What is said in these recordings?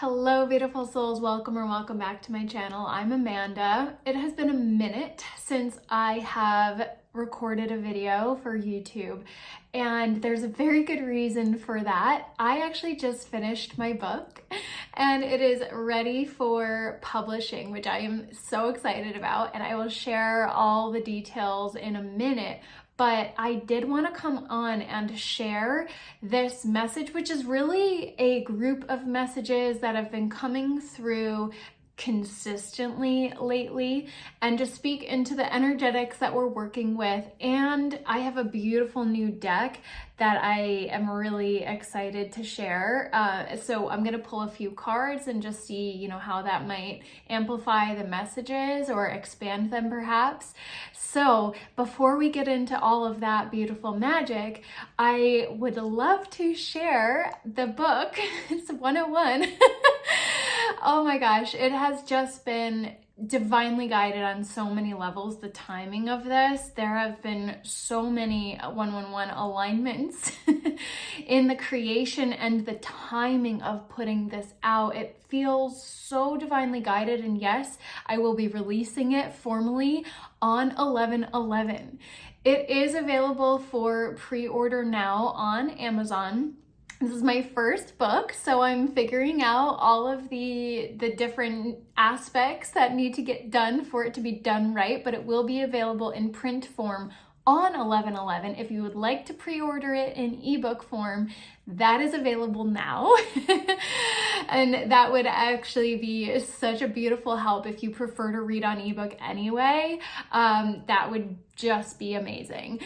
Hello, beautiful souls. Welcome or welcome back to my channel. I'm Amanda. It has been a minute since I have recorded a video for YouTube, and there's a very good reason for that. I actually just finished my book and it is ready for publishing, which I am so excited about, and I will share all the details in a minute. But I did want to come on and share this message, which is really a group of messages that have been coming through consistently lately, and just speak into the energetics that we're working with. And I have a beautiful new deck that I am really excited to share. So I'm gonna pull a few cards and just see, how that might amplify the messages or expand them perhaps. So before we get into all of that beautiful magic, I would love to share the book. It's 101. Oh my gosh, it has just been divinely guided on so many levels. The timing of this, there have been so many 111 alignments in the creation and the timing of putting this out. It feels so divinely guided, and yes, I will be releasing it formally on 11/11. It is available for pre-order now on Amazon. This is my first book, so I'm figuring out all of the different aspects that need to get done for it to be done right, but it will be available in print form on 11/11. If you would like to pre-order it in ebook form, that is available now. And that would actually be such a beautiful help if you prefer to read on ebook anyway. That would just be amazing.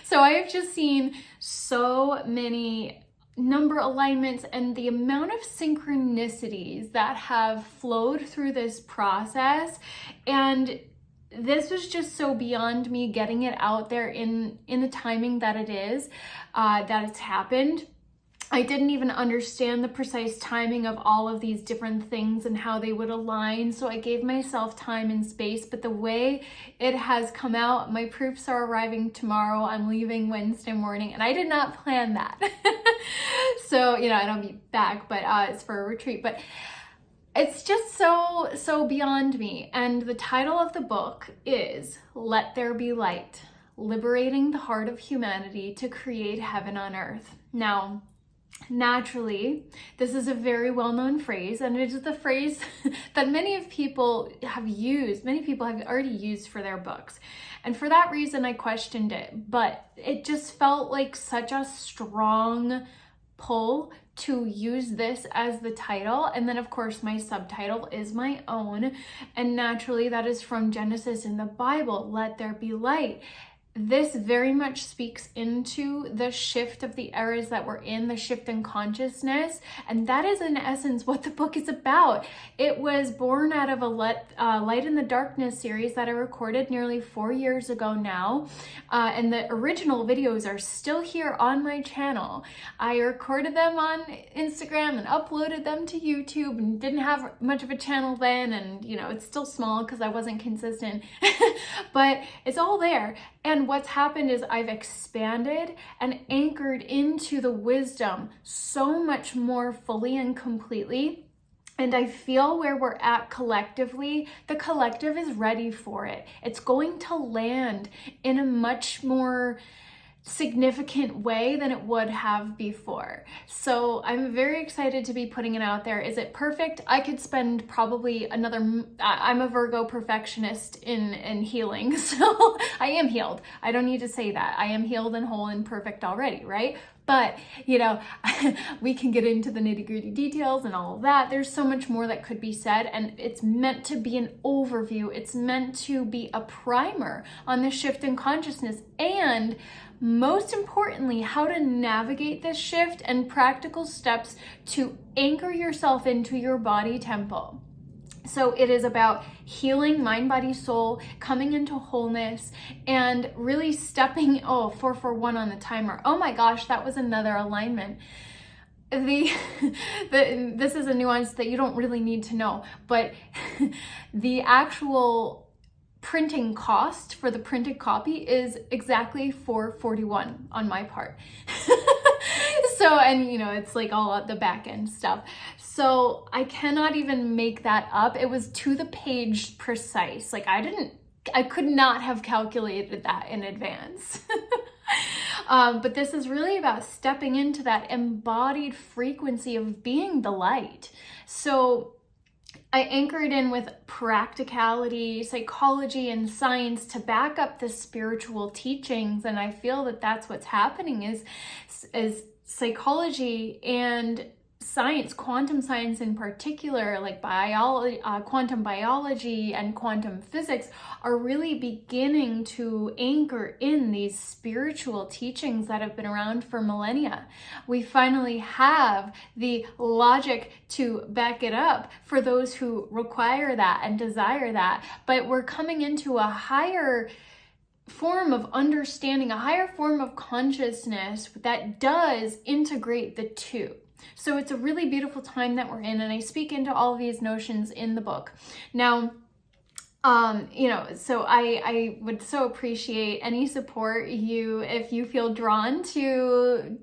So I have just seen so many number alignments and the amount of synchronicities that have flowed through this process, and this was just so beyond me getting it out there in the timing that it is, that it's happened. I didn't even understand the precise timing of all of these different things and how they would align, so I gave myself time and space. But the way it has come out, my proofs are arriving tomorrow. I'm leaving Wednesday morning, and I did not plan that. So, and I'll be back, but it's for a retreat. But it's just so beyond me. And the title of the book is Let There Be Light, Liberating the Heart of Humanity to Create Heaven on Earth. Now, naturally, this is a very well-known phrase, and it is the phrase that many people have already used for their books. And for that reason, I questioned it, but it just felt like such a strong pull to use this as the title. And then of course my subtitle is my own, and naturally that is from Genesis in the Bible, let there be light. This very much speaks into the shift of the eras that we're in, the shift in consciousness, and that is in essence what the book is about. It was born out of a Light in the Darkness series that I recorded nearly 4 years ago now, and the original videos are still here on my channel. I recorded them on Instagram and uploaded them to YouTube, and didn't have much of a channel then, and it's still small because I wasn't consistent, but it's all there. And what's happened is I've expanded and anchored into the wisdom so much more fully and completely. And I feel where we're at collectively, the collective is ready for it. It's going to land in a much more significant way than it would have before. So I'm very excited to be putting it out there. Is it perfect? I could spend probably I'm a Virgo perfectionist in healing, so I am healed. I don't need to say that. I am healed and whole and perfect already, right? But, we can get into the nitty-gritty details and all of that. There's so much more that could be said, and it's meant to be an overview. It's meant to be a primer on the shift in consciousness, and most importantly, how to navigate this shift and practical steps to anchor yourself into your body temple. So it is about healing mind, body, soul, coming into wholeness, and really stepping, 441 on the timer. Oh my gosh, that was another alignment. This is a nuance that you don't really need to know, but the actual printing cost for the printed copy is exactly $441 on my part. So, and it's like all the back end stuff. So I cannot even make that up. It was to the page precise. Like I could not have calculated that in advance. But this is really about stepping into that embodied frequency of being the light. So I anchor it in with practicality, psychology, and science to back up the spiritual teachings. And I feel that that's what's happening is psychology and science, quantum science in particular, like biology, quantum biology and quantum physics, are really beginning to anchor in these spiritual teachings that have been around for millennia. We finally have the logic to back it up for those who require that and desire that, but we're coming into a higher form of understanding, a higher form of consciousness that does integrate the two. So it's a really beautiful time that we're in, and I speak into all of these notions in the book. Now, so I would so appreciate any support if you feel drawn to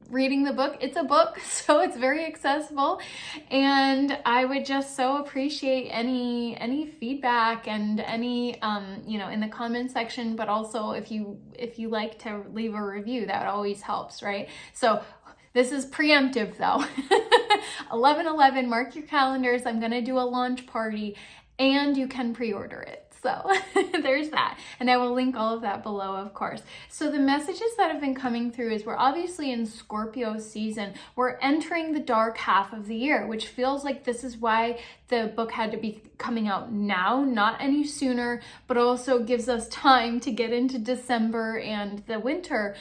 reading the book. It's a book, so it's very accessible, and I would just so appreciate any feedback and any in the comment section, but also if you like to leave a review, that always helps, right? So this is preemptive though. 11/11, mark your calendars. I'm going to do a launch party and you can pre-order it. So there's that. And I will link all of that below, of course. So the messages that have been coming through is we're obviously in Scorpio season. We're entering the dark half of the year, which feels like this is why the book had to be coming out now, not any sooner, but also gives us time to get into December and the winter.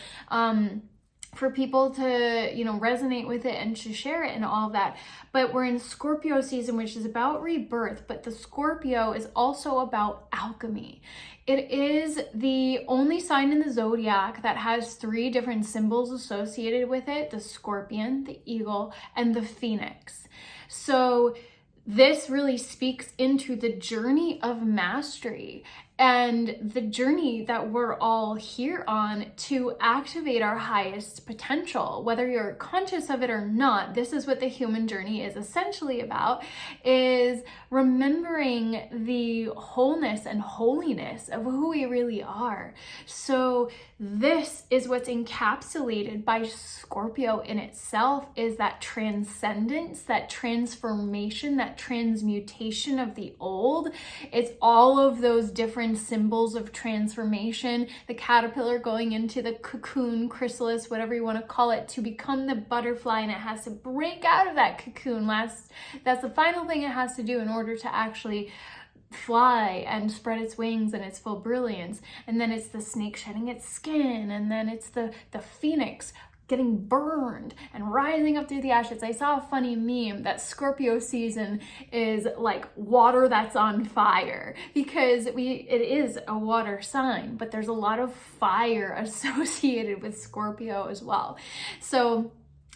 For people to, resonate with it and to share it and all of that. But we're in Scorpio season, which is about rebirth, but the Scorpio is also about alchemy. It is the only sign in the zodiac that has 3 different symbols associated with it: the scorpion, the eagle, and the phoenix. So this really speaks into the journey of mastery and the journey that we're all here on to activate our highest potential. Whether you're conscious of it or not, this is what the human journey is essentially about, is remembering the wholeness and holiness of who we really are. So this is what's encapsulated by Scorpio in itself, is that transcendence, that transformation, that transmutation of the old. It's all of those different symbols of transformation, the caterpillar going into the cocoon, chrysalis, whatever you want to call it, to become the butterfly, and it has to break out of that cocoon. That's the final thing it has to do in order to actually fly and spread its wings in its full brilliance. And then it's the snake shedding its skin, and then it's the phoenix getting burned and rising up through the ashes. I saw a funny meme that Scorpio season is like water that's on fire, because it is a water sign, but there's a lot of fire associated with Scorpio as well. So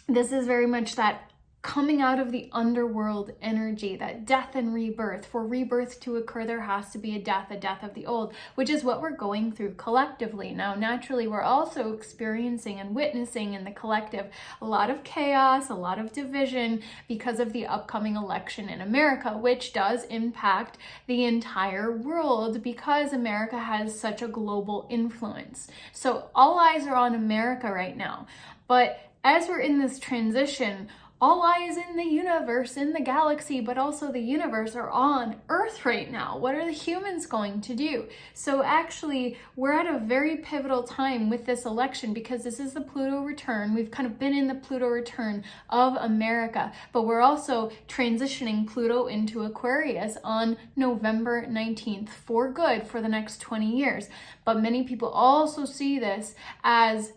this is very much that coming out of the underworld energy, that death and rebirth. For rebirth to occur, there has to be a death of the old, which is what we're going through collectively. Now, naturally, we're also experiencing and witnessing in the collective a lot of chaos, a lot of division because of the upcoming election in America, which does impact the entire world because America has such a global influence. So all eyes are on America right now. But as we're in this transition, all eyes in the universe, in the galaxy, but also the universe are on Earth right now. What are the humans going to do? So actually, we're at a very pivotal time with this election, because this is the Pluto return. We've kind of been in the Pluto return of America, but we're also transitioning Pluto into Aquarius on November 19th for good for the next 20 years. But many people also see this as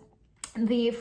the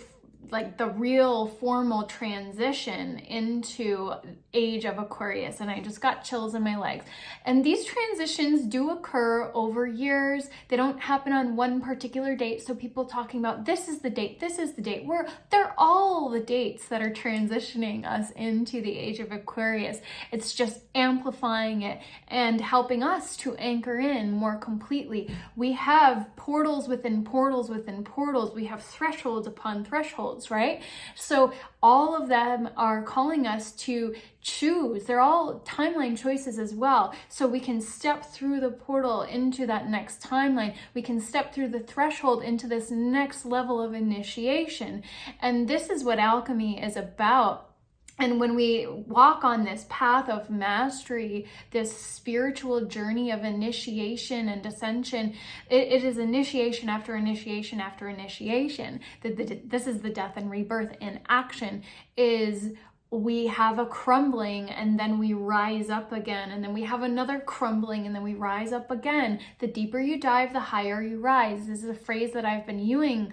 real formal transition into age of Aquarius, and I just got chills in my legs. And these transitions do occur over years. They don't happen on one particular date. So people talking about this is the date, they're all the dates that are transitioning us into the age of Aquarius. It's just amplifying it and helping us to anchor in more completely. We have portals within portals within portals. We have thresholds upon thresholds. thresholds, right? So all of them are calling us to choose. They're all timeline choices as well. So we can step through the portal into that next timeline. We can step through the threshold into this next level of initiation. And this is what alchemy is about. And when we walk on this path of mastery, this spiritual journey of initiation and ascension, it is initiation after initiation after initiation. This is the death and rebirth in action, is we have a crumbling and then we rise up again, and then we have another crumbling and then we rise up again. The deeper you dive, the higher you rise. This is a phrase that I've been using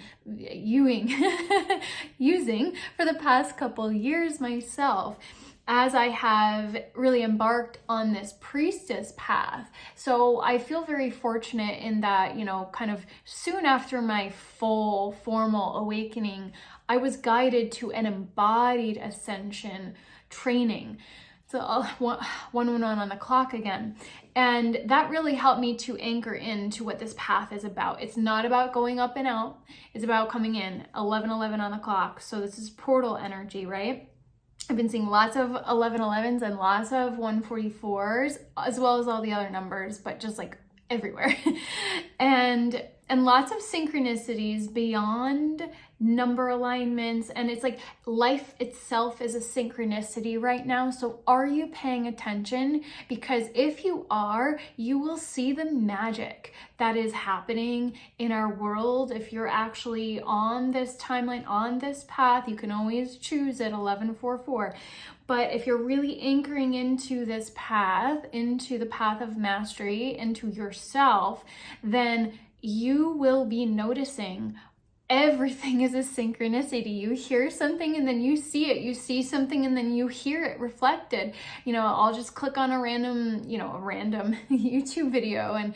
for the past couple years myself, as I have really embarked on this priestess path. So I feel very fortunate in that, you know, kind of soon after my full formal awakening, I was guided to an embodied ascension training. So one on the clock again. And that really helped me to anchor into what this path is about. It's not about going up and out. It's about coming in, 11:11 on the clock. So this is portal energy, right? I've been seeing lots of 11:11s and lots of 144s, as well as all the other numbers, but just like everywhere. and lots of synchronicities beyond number alignments. And it's like life itself is a synchronicity right now. So are you paying attention? Because if you are, you will see the magic that is happening in our world. If you're actually on this timeline, on this path, you can always choose it, 1144. But if you're really anchoring into this path, into the path of mastery, into yourself, then you will be noticing everything is a synchronicity. You hear something and then you see it. You see something and then you hear it reflected. You know, I'll just click on a random YouTube video and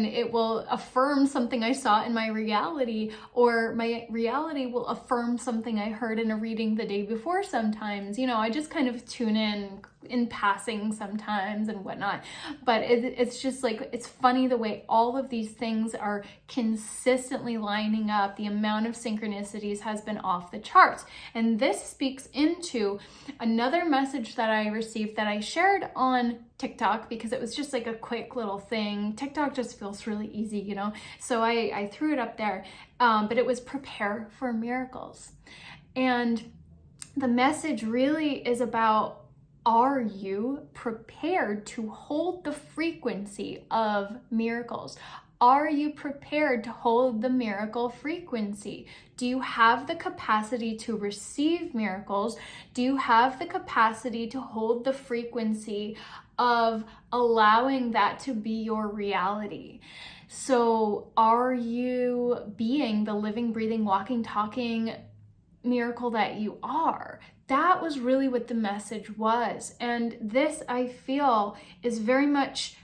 it will affirm something I saw in my reality, or my reality will affirm something I heard in a reading the day before sometimes. You know, I just kind of tune in passing sometimes and whatnot, but it's just like, it's funny the way all of these things are consistently lining up. The amount of synchronicities has been off the charts, and this speaks into another message that I received that I shared on TikTok, because it was just like a quick little thing. TikTok just feels really easy, you know, so I threw it up there, but it was prepare for miracles. And the message really is about, are you prepared to hold the frequency of miracles? Are you prepared to hold the miracle frequency? Do you have the capacity to receive miracles? Do you have the capacity to hold the frequency of allowing that to be your reality? So are you being the living, breathing, walking, talking miracle that you are? That was really what the message was. And this, I feel, is very much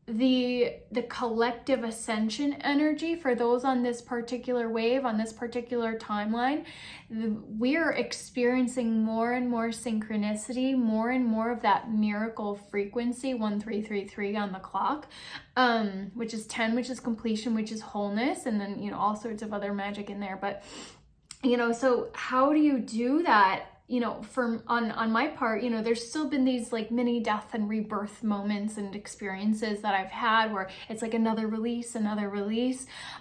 the collective ascension energy for those on this particular wave, on this particular timeline. We're experiencing more and more synchronicity, more and more of that miracle frequency, 1333 on the clock, which is 10, which is completion, which is wholeness, and then, you know, all sorts of other magic in there. But, you know, so how do you do that? You know, on my part, you know, there's still been these like mini death and rebirth moments and experiences that I've had where it's like another release,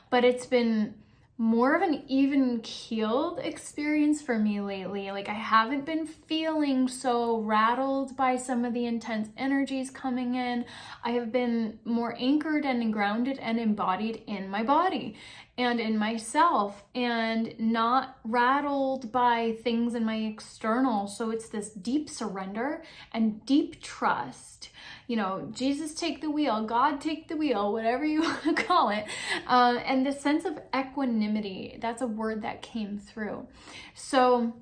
but it's been more of an even keeled experience for me lately. Like I haven't been feeling so rattled by some of the intense energies coming in. I have been more anchored and grounded and embodied in my body and in myself, and not rattled by things in my external. So it's this deep surrender and deep trust. You know, Jesus take the wheel, God take the wheel, whatever you want to call it. And the sense of equanimity, that's a word that came through. So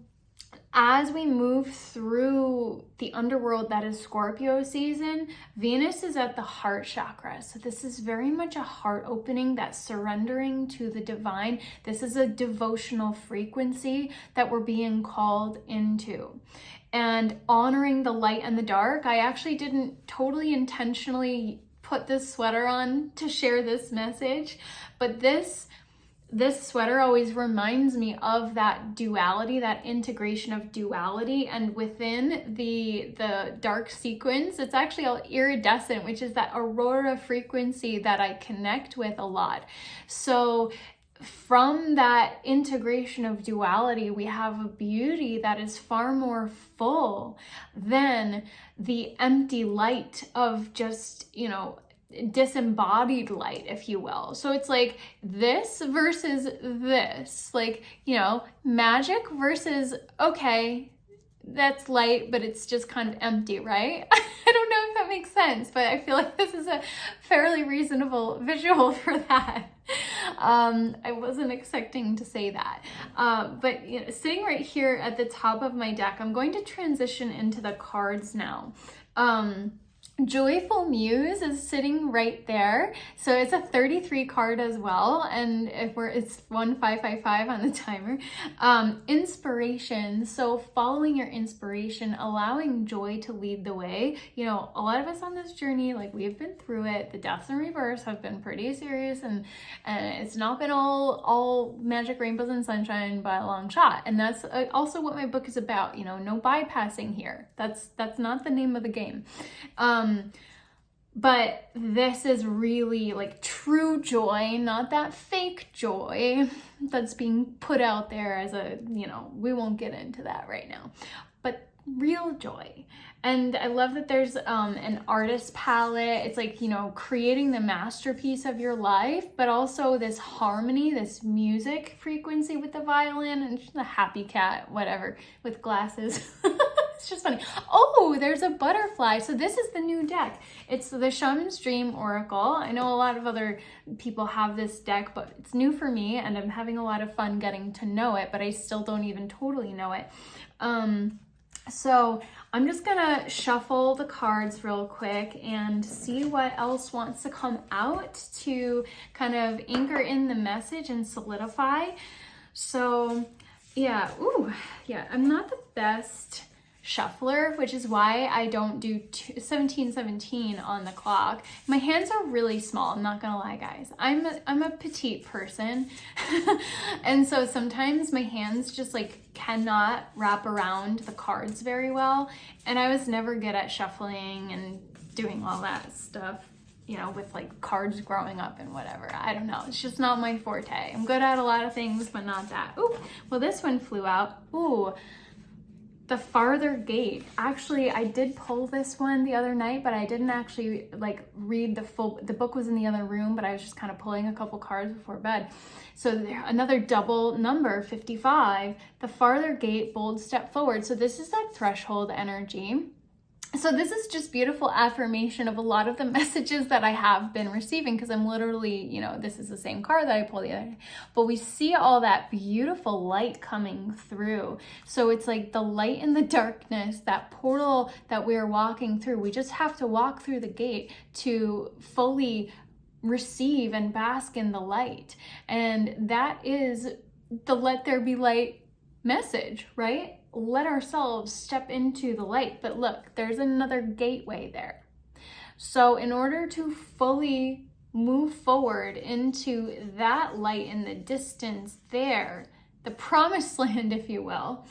as we move through the underworld that is Scorpio season, Venus is at the heart chakra. So this is very much a heart opening, that surrendering to the divine. This is a devotional frequency that we're being called into. And honoring the light and the dark. I actually didn't totally intentionally put this sweater on to share this message, but this this sweater always reminds me of that duality, that integration of duality. And within the dark sequence, it's actually all iridescent, which is that aurora frequency that I connect with a lot. So from that integration of duality, we have a beauty that is far more full than the empty light of just, you know, disembodied light, if you will. So it's like this versus this, like, you know, magic versus, okay, that's light, but it's just kind of empty, right? I don't know if that makes sense, but I feel like this is a fairly reasonable visual for that. I wasn't expecting to say that. But you know, sitting right here at the top of my deck, I'm going to transition into the cards now. Joyful Muse is sitting right there. So it's a 33 card as well. And it's 1555 on the timer. Inspiration. So following your inspiration, allowing joy to lead the way. You know, a lot of us on this journey, like we've been through it. The deaths and rebirths have been pretty serious, and it's not been all magic, rainbows, and sunshine by a long shot. And that's also what my book is about. You know, no bypassing here. That's not the name of the game. But this is really like true joy, not that fake joy that's being put out there as a, you know, we won't get into that right now, but real joy. And I love that there's an artist palette. It's like, you know, creating the masterpiece of your life, but also this harmony, this music frequency with the violin and the happy cat, whatever, with glasses. It's just funny. Oh, there's a butterfly. So this is the new deck. It's the Shaman's Dream Oracle. I know a lot of other people have this deck, but it's new for me and I'm having a lot of fun getting to know it, but I still don't even totally know it. So I'm just gonna shuffle the cards real quick and see what else wants to come out to kind of anchor in the message and solidify. So yeah, ooh, yeah, I'm not the best shuffler, which is why I don't do 1717 on the clock. My hands are really small, I'm not gonna lie, guys. I'm a petite person and so sometimes my hands just like cannot wrap around the cards very well, and I was never good at shuffling and doing all that stuff, you know, with like cards growing up and whatever. I don't know, it's just not my forte. I'm good at a lot of things, but not that. Ooh, well, this one flew out. Ooh, the farther gate. Actually, I did pull this one the other night, but I didn't actually like read the book was in the other room, but I was just kind of pulling a couple cards before bed. So another double number, 55, the farther gate, bold step forward. So this is that threshold energy. So this is just beautiful affirmation of a lot of the messages that I have been receiving, because I'm literally, you know, this is the same card that I pulled the other day, but we see all that beautiful light coming through. So it's like the light in the darkness, that portal that we're walking through. We just have to walk through the gate to fully receive and bask in the light. And that is the let there be light message, right? Let ourselves step into the light. But look, there's another gateway there. So in order to fully move forward into that light in the distance there, the promised land, if you will,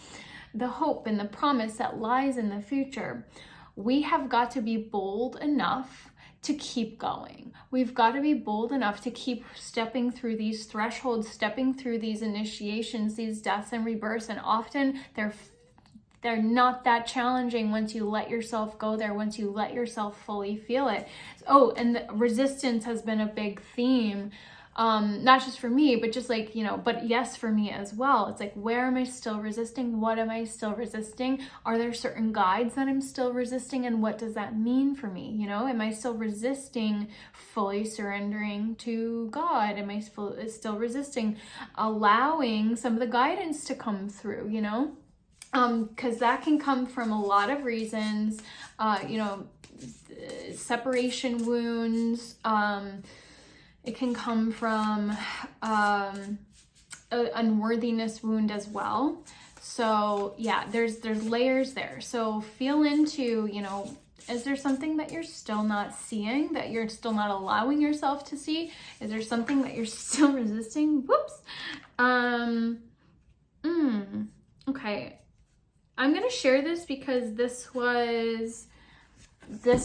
the hope and the promise that lies in the future, we have got to be bold enough to keep going. We've got to be bold enough to keep stepping through these thresholds, stepping through these initiations, these deaths and rebirths, and often they're not that challenging once you let yourself go there, once you let yourself fully feel it. Oh, and the resistance has been a big theme, not just for me, but just like, you know, but yes, for me as well. It's like, where am I still resisting? What am I still resisting? Are there certain guides that I'm still resisting? And what does that mean for me? You know, am I still resisting fully surrendering to God? Am I still resisting allowing some of the guidance to come through, you know? Because that can come from a lot of reasons, you know, separation wounds. It can come from an unworthiness wound as well. So yeah, there's layers there. So feel into, you know, Is there something that you're still not seeing, that you're still not allowing yourself to see? Is there something that you're still resisting? Whoops. Okay. I'm going to share this because this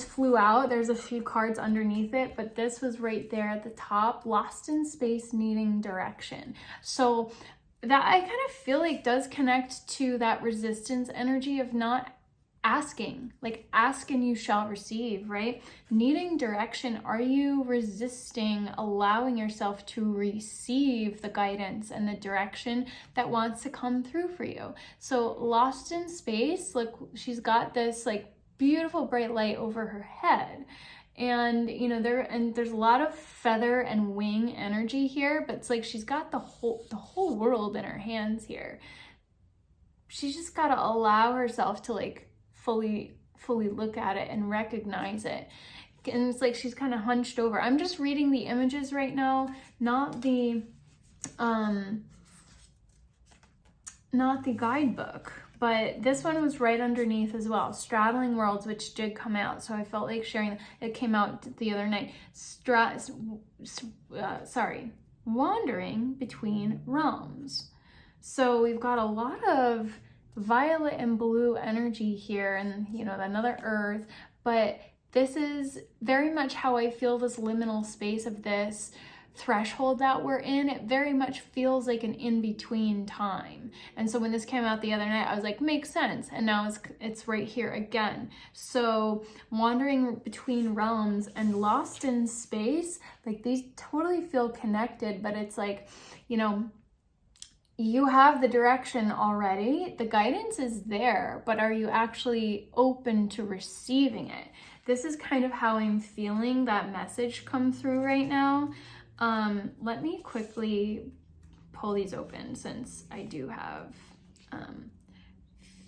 flew out. There's a few cards underneath it, but this was right there at the top, lost in space, needing direction. So that I kind of feel like does connect to that resistance energy of not asking, like ask and you shall receive, right? Needing direction. Are you resisting allowing yourself to receive the guidance and the direction that wants to come through for you? So lost in space, look, she's got this like beautiful bright light over her head. And you know, there's a lot of feather and wing energy here, but it's like she's got the whole world in her hands here. She's just got to allow herself to like fully look at it and recognize it. And it's like she's kind of hunched over. I'm just reading the images right now, not the guidebook. But this one was right underneath as well. Straddling Worlds, which did come out. So I felt like sharing. It came out the other night. Wandering between realms. So we've got a lot of violet and blue energy here, and you know, another earth. But this is very much how I feel this liminal space of this threshold that we're in. It very much feels like an in-between time. And so when this came out the other night, I was like, makes sense. And now it's right here again. So wandering between realms and lost in space, like these totally feel connected, but it's like, you know, you have the direction already, the guidance is there, but are you actually open to receiving it? This is kind of how I'm feeling that message come through right now. Let me quickly pull these open since I do have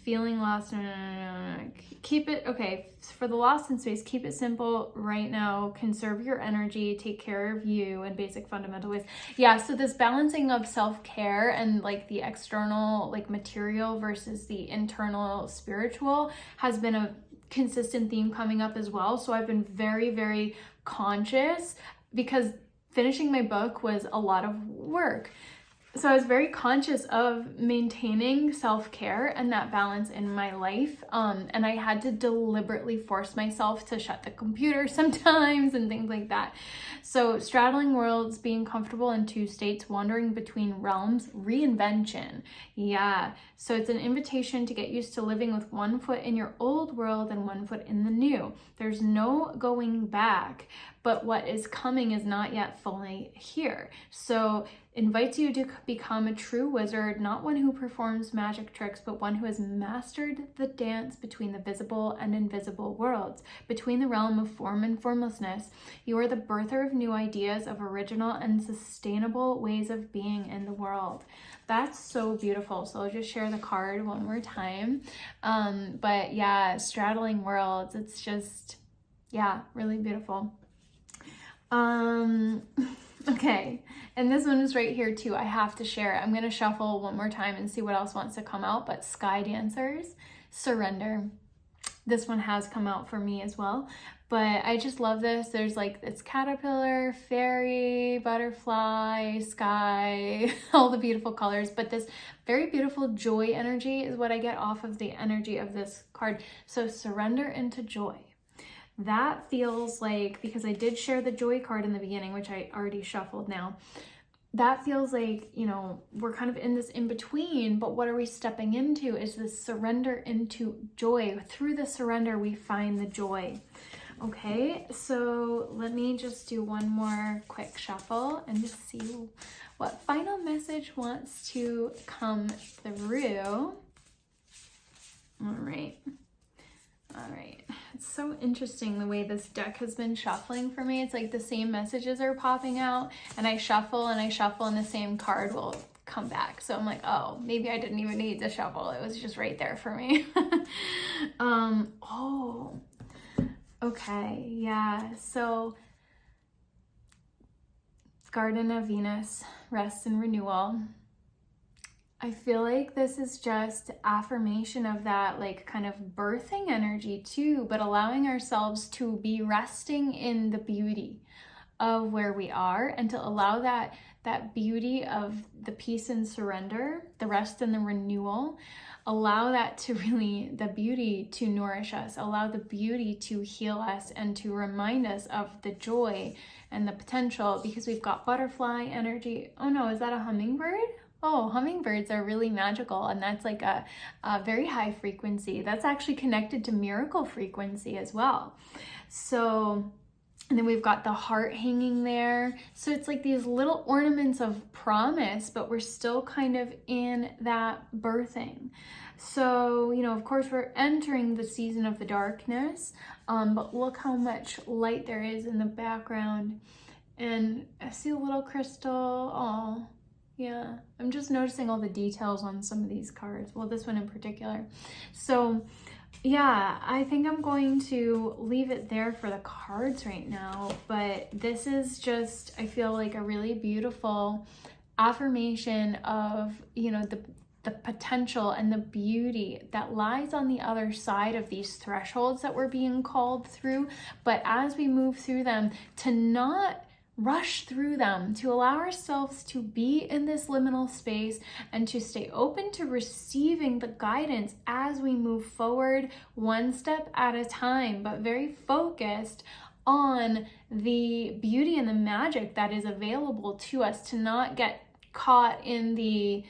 feeling lost. No. Keep it, okay, for the lost in space, keep it simple right now. Conserve your energy, take care of you in basic fundamental ways. Yeah, so this balancing of self-care and like the external like material versus the internal spiritual has been a consistent theme coming up as well. So I've been very, very conscious because finishing my book was a lot of work. So I was very conscious of maintaining self-care and that balance in my life. And I had to deliberately force myself to shut the computer sometimes and things like that. So straddling worlds, being comfortable in two states, wandering between realms, reinvention. Yeah. So it's an invitation to get used to living with one foot in your old world and one foot in the new. There's no going back, but what is coming is not yet fully here. So invites you to become a true wizard, not one who performs magic tricks, but one who has mastered the dance between the visible and invisible worlds, between the realm of form and formlessness. You are the birther of new ideas, of original and sustainable ways of being in the world. That's so beautiful. So I'll just share the card one more time. But yeah, straddling worlds, it's just, yeah, really beautiful. Okay, and this one is right here too. I have to share it. I'm going to shuffle one more time and see what else wants to come out. But Sky Dancers, Surrender. This one has come out for me as well. But I just love this. There's like, it's caterpillar, fairy, butterfly, sky, all the beautiful colors. But this very beautiful joy energy is what I get off of the energy of this card. So surrender into joy. That feels like, because I did share the joy card in the beginning, which I already shuffled now, that feels like, you know, we're kind of in this in between, but what are we stepping into is this surrender into joy. Through the surrender, we find the joy. Okay, so let me just do one more quick shuffle and just see what final message wants to come through. All right. It's so interesting the way this deck has been shuffling for me. It's like the same messages are popping out and I shuffle and the same card will come back. So I'm like, oh, maybe I didn't even need to shuffle. It was just right there for me. Oh, okay. Yeah. So Garden of Venus, rest and renewal. I feel like this is just affirmation of that, like kind of birthing energy too, but allowing ourselves to be resting in the beauty of where we are, and to allow that beauty of the peace and surrender, the rest and the renewal, allow that to really, the beauty to nourish us, allow the beauty to heal us and to remind us of the joy and the potential, because we've got butterfly energy. Oh no, is that a hummingbird? Oh, hummingbirds are really magical, and that's like a very high frequency. That's actually connected to miracle frequency as well. So, and then we've got the heart hanging there. So it's like these little ornaments of promise, but we're still kind of in that birthing. So, you know, of course, we're entering the season of the darkness, but look how much light there is in the background. And I see a little crystal. Oh, yeah. I'm just noticing all the details on some of these cards. Well, this one in particular. So, yeah, I think I'm going to leave it there for the cards right now, but this is just, I feel like a really beautiful affirmation of, you know, the potential and the beauty that lies on the other side of these thresholds that we're being called through. But as we move through them, to not rush through them, to allow ourselves to be in this liminal space and to stay open to receiving the guidance as we move forward, one step at a time, but very focused on the beauty and the magic that is available to us, to not get caught in the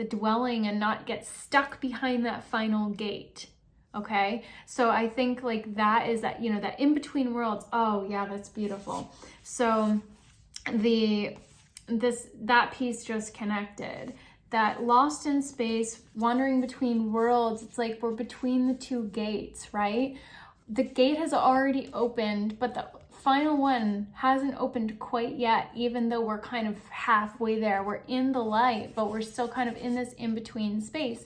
dwelling and not get stuck behind that final gate. Okay, so I think like that is that, you know, that in between worlds. Oh yeah, that's beautiful. So that piece just connected, that lost in space, wandering between worlds. It's like we're between the two gates, right? The gate has already opened, but the final one hasn't opened quite yet, even though we're kind of halfway there. We're in the light, but we're still kind of in this in-between space.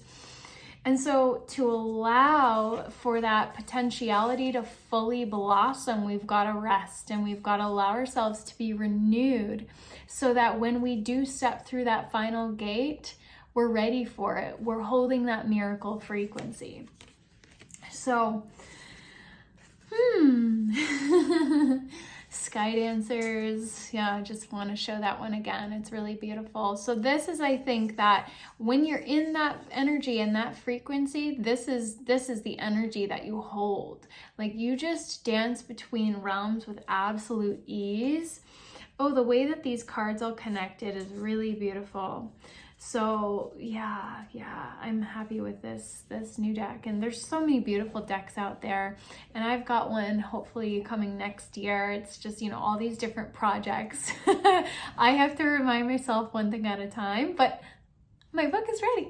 And so to allow for that potentiality to fully blossom, we've got to rest, and we've got to allow ourselves to be renewed, so that when we do step through that final gate, we're ready for it. We're holding that miracle frequency. So, Sky Dancers, yeah, I just want to show that one again. It's really beautiful. So this is, I think, that when you're in that energy and that frequency, this is the energy that you hold. Like, you just dance between realms with absolute ease. Oh, the way that these cards all connected is really beautiful. So yeah, I'm happy with this new deck, and there's so many beautiful decks out there, and I've got one hopefully coming next year. It's just, you know, all these different projects. I have to remind myself one thing at a time, but my book is ready.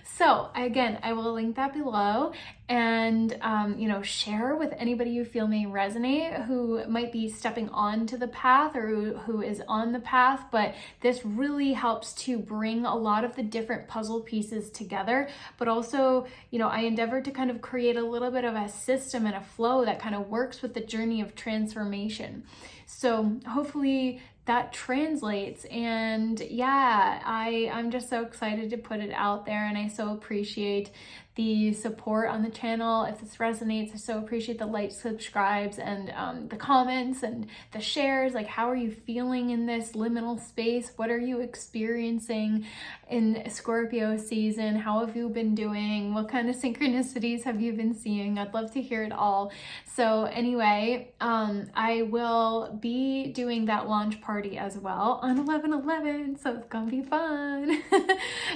So again, I will link that below, and you know, share with anybody you feel may resonate, who might be stepping onto the path, or who is on the path. But this really helps to bring a lot of the different puzzle pieces together. But also, you know, I endeavor to kind of create a little bit of a system and a flow that kind of works with the journey of transformation. So hopefully that translates. And yeah, I'm just so excited to put it out there, and I so appreciate the support on the channel. If this resonates, I so appreciate the likes, subscribes, and the comments and the shares. Like, how are you feeling in this liminal space? What are you experiencing in Scorpio season? How have you been doing? What kind of synchronicities have you been seeing? I'd love to hear it all. So anyway, I will be doing that launch party as well on 11/11, so it's gonna be fun.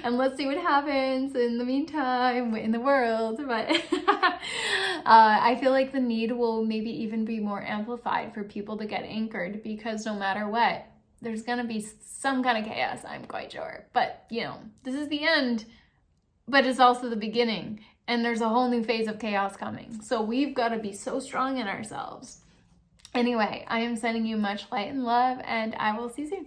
And let's see what happens in the meantime in the world. But I feel like the need will maybe even be more amplified for people to get anchored, because no matter what, there's gonna be some kind of chaos, I'm quite sure. But you know, this is the end, but it's also the beginning, and there's a whole new phase of chaos coming. So we've got to be so strong in ourselves. Anyway, I am sending you much light and love, and I will see you soon.